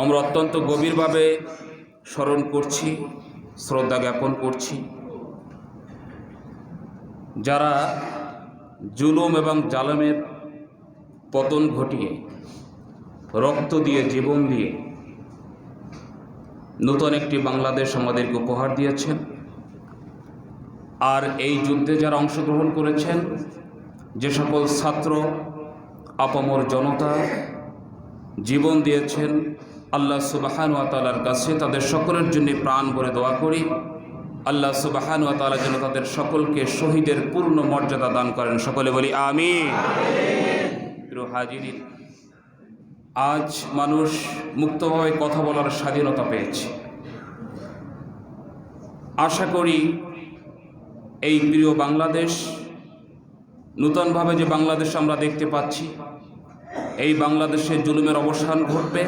আমরা অত্যন্ত গভীরভাবে স্মরণ করছি, শ্রদ্ধা জ্ঞাপন করছি যারা জুলুম এবং জালেমের পতন ঘটিয়ে রক্ত দিয়ে জীবন দিয়ে নতুন একটি বাংলাদেশ আমাদেরকে উপহার দিয়েছেন। আর এই যুদ্ধে যারা অংশগ্রহণ করেছেন, যে সকল ছাত্র আপামর জনতা জীবন দিয়েছেন, আল্লাহ সুবহানাহু ওয়া তাআলার কাছে তাদের সকলের জন্য প্রাণ ভরে দোয়া করি আল্লাহ সুবহানাহু ওয়া তাআলা যেন তাদের সকলকে শহীদের পূর্ণ মর্যাদা দান করেন। সকলে বলি আমিন। প্রিয় হাজিরিন, আজ মানুষ মুক্তভাবে কথা বলার স্বাধীনতা পেয়েছে। আশা করি এই প্রিয় বাংলাদেশ, নূতনভাবে যে বাংলাদেশ আমরা দেখতে পাচ্ছি, এই বাংলাদেশে জুলুমের অবসান ঘটবে।